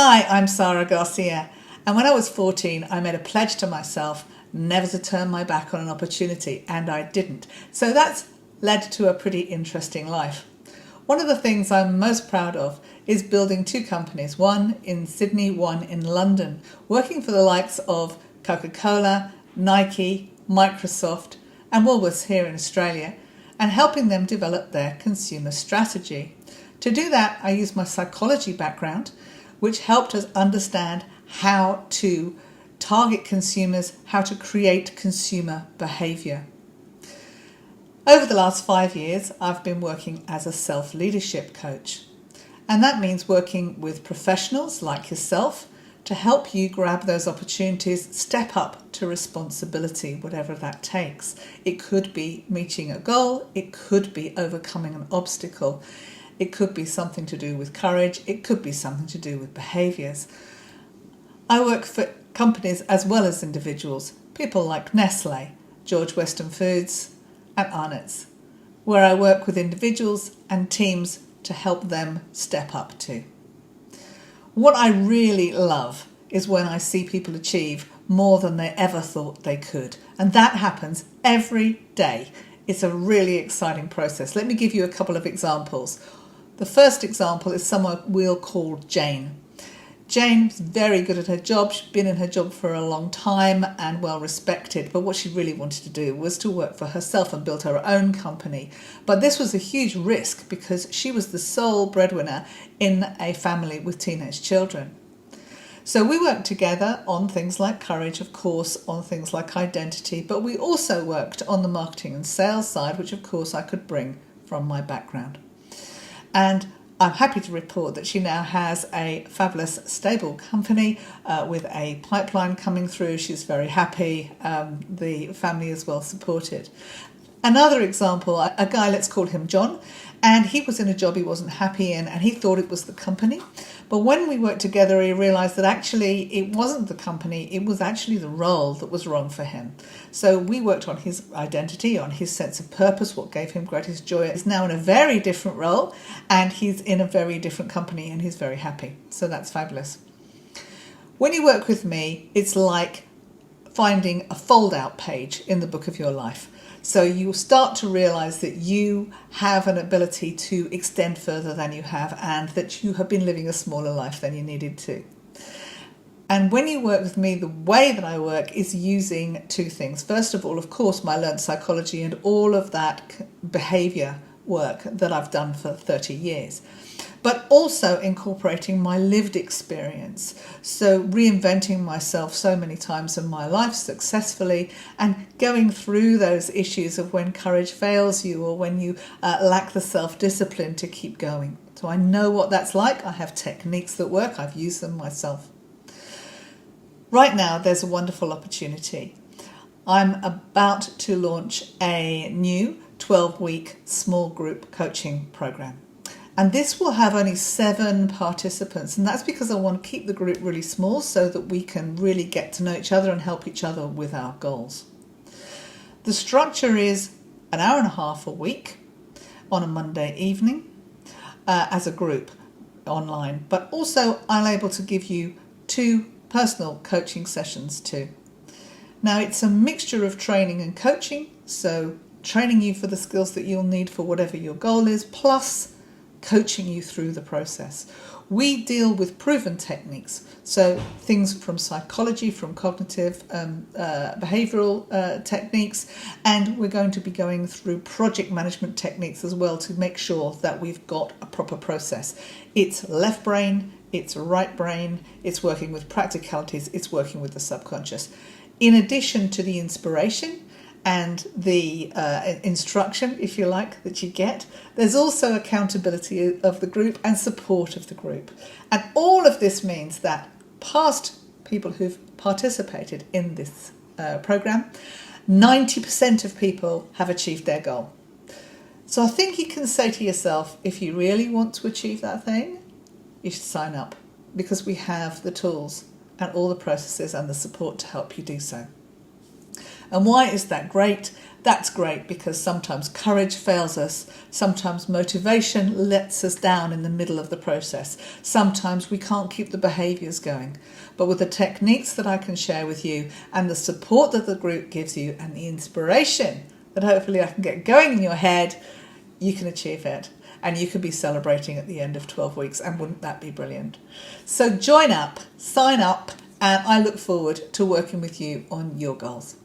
Hi, I'm Sarah Garcia, and when I was 14, I made a pledge to myself never to turn my back on an opportunity, and I didn't. So that's led to a pretty interesting life. One of the things I'm most proud of is building two companies, one in Sydney, one in London, working for the likes of Coca-Cola, Nike, Microsoft, and Woolworths here in Australia, and helping them develop their consumer strategy. To do that, I used my psychology background, which helped us understand how to target consumers, how to create consumer behaviour. Over the last 5 years, I've been working as a self-leadership coach. And that means working with professionals like yourself to help you grab those opportunities, step up to responsibility, whatever that takes. It could be meeting a goal, it could be overcoming an obstacle, it could be something to do with courage, it could be something to do with behaviours. I work for companies as well as individuals, people like Nestle, George Weston Foods and Arnott's, where I work with individuals and teams to help them step up too. What I really love is when I see people achieve more than they ever thought they could. And that happens every day. It's a really exciting process. Let me give you a couple of examples. The first example is someone we'll call Jane. Jane's very good at her job. She's been in her job for a long time and well respected. But what she really wanted to do was to work for herself and build her own company. But this was a huge risk because she was the sole breadwinner in a family with teenage children. So we worked together on things like courage, of course, on things like identity, but we also worked on the marketing and sales side, which of course I could bring from my background. And I'm happy to report that she now has a fabulous, stable company with a pipeline coming through. She's very happy. The family is well supported. Another example, a guy, let's call him John, and he was in a job he wasn't happy in and he thought it was the company. But when we worked together, he realised that actually it wasn't the company, it was actually the role that was wrong for him. So we worked on his identity, on his sense of purpose, what gave him greatest joy. He's now in a very different role and he's in a very different company and he's very happy. So that's fabulous. When you work with me, it's like finding a fold-out page in the book of your life. So you'll start to realise that you have an ability to extend further than you have and that you have been living a smaller life than you needed to. And when you work with me, the way that I work is using two things. First of all, of course, my learned psychology and all of that behaviour work that I've done for 30 years. But also incorporating my lived experience. So reinventing myself so many times in my life successfully and going through those issues of when courage fails you or when you lack the self-discipline to keep going. So I know what that's like. I have techniques that work. I've used them myself. Right now, there's a wonderful opportunity. I'm about to launch a new 12-week small group coaching program. And this will have only 7 participants. And that's because I want to keep the group really small so that we can really get to know each other and help each other with our goals. The structure is an hour and a half a week on a Monday evening as a group online. But also I'm able to give you 2 personal coaching sessions too. Now it's a mixture of training and coaching. So training you for the skills that you'll need for whatever your goal is, plus coaching you through the process. We deal with proven techniques, so things from psychology, from cognitive behavioural techniques, and we're going to be going through project management techniques as well to make sure that we've got a proper process. It's left brain, it's right brain, it's working with practicalities, it's working with the subconscious. In addition to the inspiration and the instruction, if you like, that you get, there's also accountability of the group and support of the group. And all of this means that past people who've participated in this program, 90% of people have achieved their goal. So I think you can say to yourself, if you really want to achieve that thing, you should sign up, because we have the tools and all the processes and the support to help you do so. And why is that great? That's great because sometimes courage fails us, sometimes motivation lets us down in the middle of the process, sometimes we can't keep the behaviours going. But with the techniques that I can share with you and the support that the group gives you and the inspiration that hopefully I can get going in your head, you can achieve it. And you could be celebrating at the end of 12 weeks, and wouldn't that be brilliant? So join up, sign up, and I look forward to working with you on your goals.